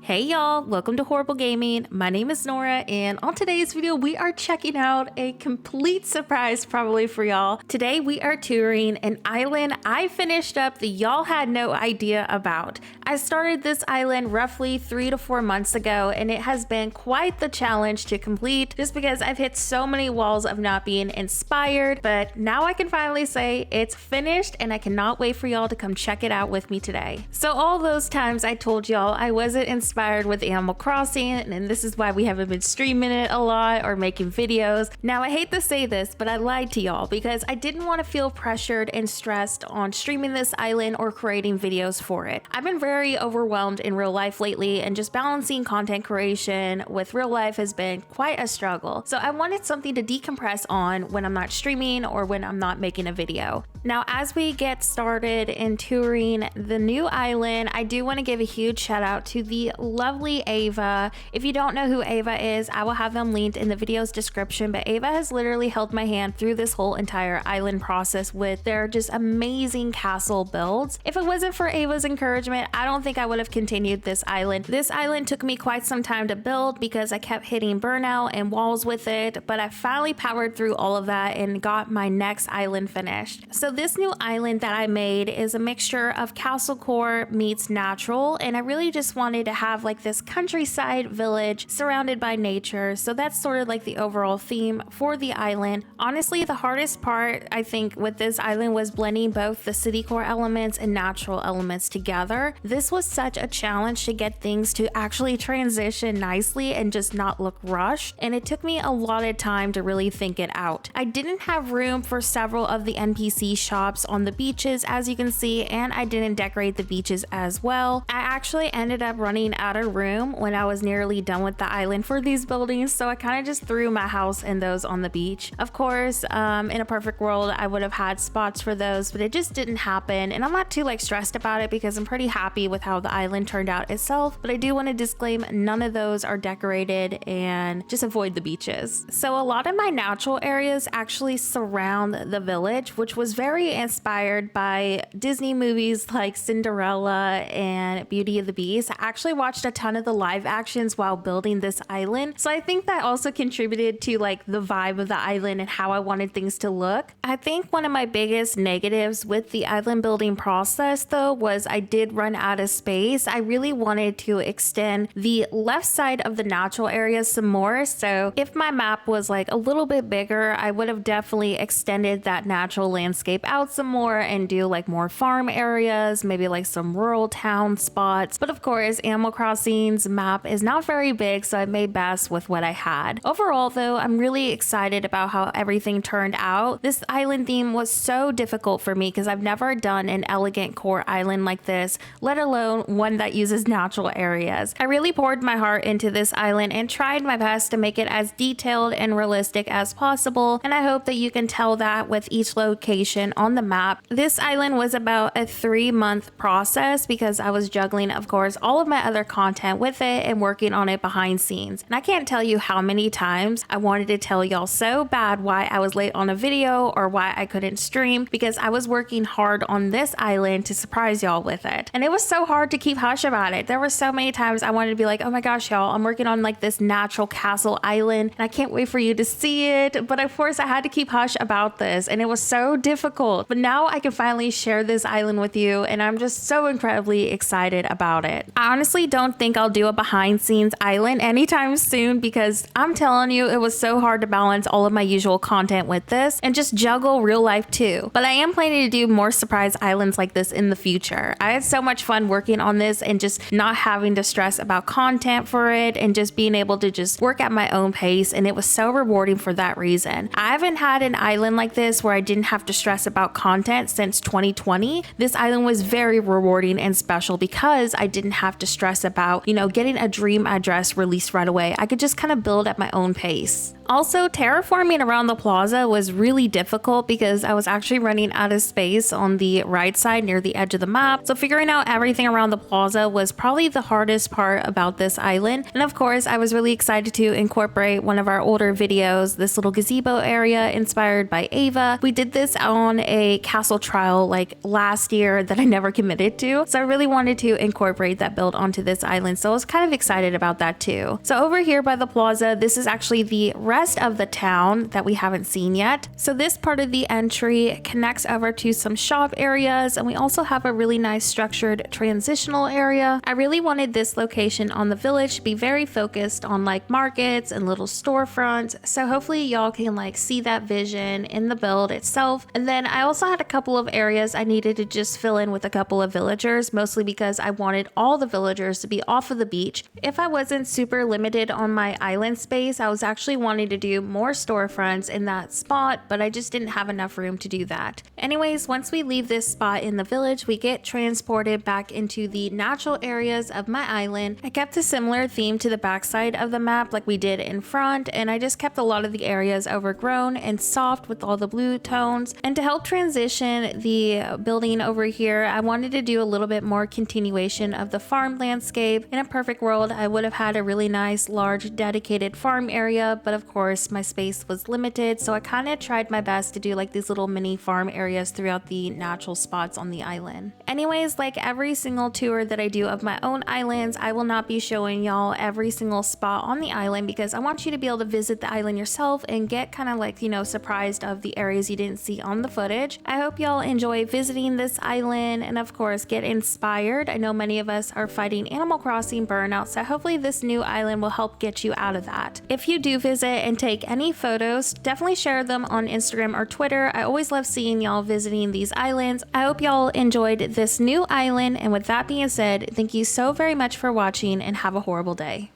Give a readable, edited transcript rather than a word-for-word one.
Hey y'all, welcome to Horrible Gaming. My name is Nora, and on today's video we are checking out a complete surprise probably for y'all. Today we are touring an island I finished up that y'all had no idea about. I started this island roughly 3 to 4 months ago, and it has been quite the challenge to complete just because I've hit so many walls of not being inspired, but now I can finally say it's finished and I cannot wait for y'all to come check it out with me today. So all those times I told y'all I wasn't inspired with Animal Crossing, and this is why we haven't been streaming it a lot or making videos. Now I hate to say this, but I lied to y'all because I didn't want to feel pressured and stressed on streaming this island or creating videos for it. I've been very overwhelmed in real life lately, and just balancing content creation with real life has been quite a struggle. So I wanted something to decompress on when I'm not streaming or when I'm not making a video. Now as we get started in touring the new island, I do want to give a huge shout out to the lovely Ava. If you don't know who Ava is, I will have them linked in the video's description, but Ava has literally held my hand through this whole entire island process with their just amazing castle builds. If it wasn't for Ava's encouragement, I don't think I would have continued this island. This island took me quite some time to build because I kept hitting burnout and walls with it, but I finally powered through all of that and got my next island finished. So this new island that I made is a mixture of cottagecore meets natural, and I really just wanted to have like this countryside village surrounded by nature. So that's sort of like the overall theme for the island. Honestly, the hardest part I think with this island was blending both the city core elements and natural elements together. This was such a challenge to get things to actually transition nicely and just not look rushed, and it took me a lot of time to really think it out. I didn't have room for several of the NPC shops on the beaches, as you can see, and I didn't decorate the beaches as well. I actually ended up running out of room when I was nearly done with the island for these buildings, so I kind of just threw my house and those on the beach. Of course, in a perfect world I would have had spots for those, but it just didn't happen, and I'm not too stressed about it because I'm pretty happy with how the island turned out itself. But I do want to disclaim none of those are decorated, and just avoid the beaches. So a lot of my natural areas actually surround the village, which was very inspired by Disney movies like Cinderella and Beauty of the Beast. I actually watched a ton of the live actions while building this island, so I think that also contributed to the vibe of the island and how I wanted things to look. I think one of my biggest negatives with the island building process though was I did run out of space. I really wanted to extend the left side of the natural area some more, so if my map was a little bit bigger, I would have definitely extended that natural landscape out some more and do more farm areas, maybe some rural town spots. But of course, Animal Crossing's map is not very big, so I made best with what I had. Overall though, I'm really excited about how everything turned out. This island theme was so difficult for me because I've never done an elegant core island like this, let alone one that uses natural areas. I really poured my heart into this island and tried my best to make it as detailed and realistic as possible, and I hope that you can tell that with each location on the map. This island was about a 3-month process because I was juggling, of course, all of my other content with it and working on it behind scenes. And I can't tell you how many times I wanted to tell y'all so bad why I was late on a video or why I couldn't stream, because I was working hard on this island to surprise y'all with it. And it was so hard to keep hush about it. There were so many times I wanted to be oh my gosh, y'all, I'm working on this natural castle island and I can't wait for you to see it. But of course I had to keep hush about this, and it was so difficult. But now I can finally share this island with you, and I'm just so incredibly excited about it. I honestly don't think I'll do a behind scenes island anytime soon because I'm telling you, it was so hard to balance all of my usual content with this and just juggle real life too. But I am planning to do more surprise islands like this in the future. I had so much fun working on this and just not having to stress about content for it and just being able to just work at my own pace, and it was so rewarding for that reason. I haven't had an island like this where I didn't have to stress about content since 2020. This island was very rewarding and special because I didn't have to stress about, getting a dream address released right away. I could just kind of build at my own pace. Also, terraforming around the plaza was really difficult because I was actually running out of space on the right side near the edge of the map. So figuring out everything around the plaza was probably the hardest part about this island. And of course, I was really excited to incorporate one of our older videos, this little gazebo area inspired by Ava. We did this on a castle trial like last year that I never committed to. So I really wanted to incorporate that build onto this island. So I was kind of excited about that too. So over here by the plaza, this is actually the rest of the town that we haven't seen yet. So this part of the entry connects over to some shop areas, and we also have a really nice structured transitional area. I really wanted this location on the village to be very focused on like markets and little storefronts. So hopefully y'all can like see that vision in the build itself. And then I also had a couple of areas I needed to just fill in with a couple of villagers, mostly because I wanted all the villagers to be off of the beach. If I wasn't super limited on my island space, I was actually wanting to do more storefronts in that spot, but I just didn't have enough room to do that. Anyways, once we leave this spot in the village, we get transported back into the natural areas of my island. I kept a similar theme to the backside of the map like we did in front, and I just kept a lot of the areas overgrown and soft with all the blue tones. And to help transition the building over here, I wanted to do a little bit more continuation of the farm landscape. In a perfect world, I would have had a really nice large dedicated farm area, but of course my space was limited, so I kind of tried my best to do like these little mini farm areas throughout the natural spots on the island. Anyways, like every single tour that I do of my own islands, I will not be showing y'all every single spot on the island because I want you to be able to visit the island yourself and get kind of like, you know, surprised of the areas you didn't see on the footage. I hope y'all enjoy visiting this island and of course get inspired. I know many of us are fighting Animal Crossing burnout, so hopefully this new island will help get you out of that. If you do visit and take any photos, definitely share them on Instagram or Twitter. I always love seeing y'all visiting these islands. I hope y'all enjoyed this new island, and with that being said, thank you so very much for watching and have a horrible day.